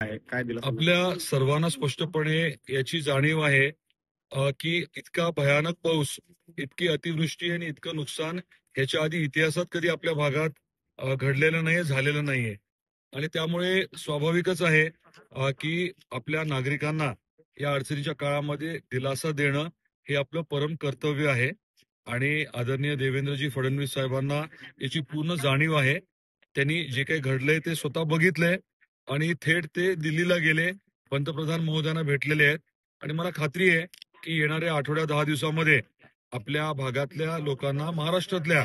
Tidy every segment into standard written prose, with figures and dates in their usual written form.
काय दिलं आपल्या सर्वांना स्पष्टपणे याची जाणीव आहे की इतका भयानक पाऊस, इतकी अतिवृष्टी आणि इतकं नुकसान ह्याच्या आधी इतिहासात कधी आपल्या भागात घडलेलं नाही, झालेलं नाहीये. आणि त्यामुळे स्वाभाविकच आहे की आपल्या नागरिकांना या अडचणीच्या काळामध्ये दिलासा देणं हे आपलं परम कर्तव्य आहे. आणि आदरणीय देवेंद्रजी फडणवीस साहेबांना याची पूर्ण जाणीव आहे. त्यांनी जे काही घडलंय ते स्वतः बघितलंय आणि थेट ते दिल्लीला गेले, पंतप्रधान महोदयांना भेटलेले आहेत. आणि मला खात्री आहे की येणाऱ्या आठवड्या 10 दिवसामध्ये आपल्या भागातल्या लोकांना, महाराष्ट्रातल्या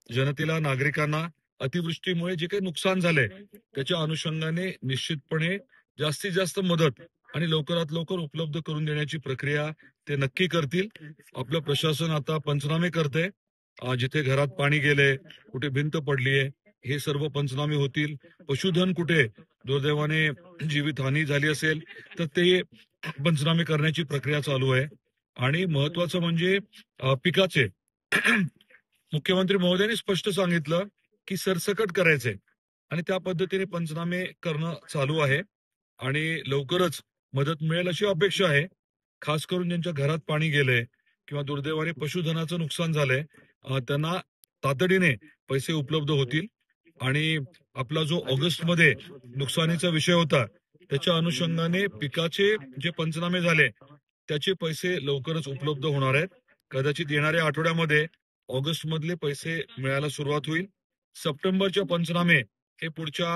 जनतेला, नागरिकांना अतिवृष्टीमुळे जे काही नुकसान झालंय त्याच्या अनुषंगाने निश्चितपणे जास्तीत जास्त मदत आणि लवकरात लवकर उपलब्ध करून देण्याची प्रक्रिया ते नक्की करतील. आपलं प्रशासन आता पंचनामे करते. जिथे घरात पाणी गेले, कुठे भिंत पडलीये, हे सर्व पंचनामे होतील. पशुधन कुठे दुर्दैवाने जीवितहानी झाली असेल तर ते पंचनामे करण्याची प्रक्रिया चालू आहे. आणि महत्वाचं म्हणजे पिकाचे मुख्यमंत्री महोदयांनी स्पष्ट सांगितलं की सरसकट करायचंय आणि त्या पद्धतीने पंचनामे करणं चालू आहे. आणि लवकरच मदत मिळेल अशी अपेक्षा आहे. खास करून ज्यांच्या घरात पाणी गेलंय किंवा दुर्दैवाने पशुधनाचं नुकसान झालंय त्यांना तातडीने पैसे उपलब्ध होतील. आणि आपला जो ऑगस्टमध्ये नुकसानीचा विषय होता त्याच्या अनुषंगाने पिकाचे जे पंचनामे झाले त्याचे पैसे लवकरच उपलब्ध होणार आहेत. कदाचित येणाऱ्या आठवड्यामध्ये ऑगस्ट मधले पैसे मिळायला सुरुवात होईल. सप्टेंबरचे पंचनामे हे पुढच्या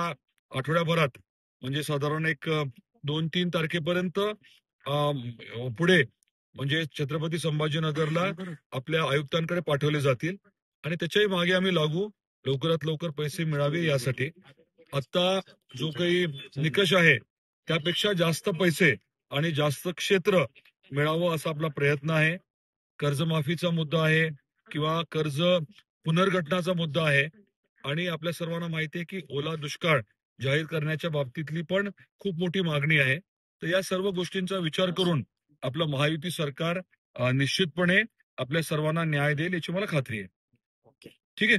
आठवड्याभरात म्हणजे साधारण एक 2-3 तारखेपर्यंत पुढे म्हणजे छत्रपती संभाजीनगरला आपल्या आयुक्तांकडे पाठवले जातील. आणि त्याच्याही मागे आम्ही लागू, लवकरात लवकर पैसे मिळावे यासाठी. आता जो काही निकष आहे त्यापेक्षा जास्त पैसे आणि जास्त क्षेत्र मिळावं असा आपला प्रयत्न आहे. कर्जमाफीचा मुद्दा आहे किंवा कर्ज पुनर्गठनाचा मुद्दा आहे. आणि आपल्या सर्वांना माहिती आहे की ओला दुष्काळ जाहीर करण्याच्या बाबतीतली पण खूप मोठी मागणी आहे. तर या सर्व गोष्टींचा विचार करून आपलं महायुती सरकार निश्चितपणे आपल्या सर्वांना न्याय देईल याची मला खात्री आहे. ठीक आहे.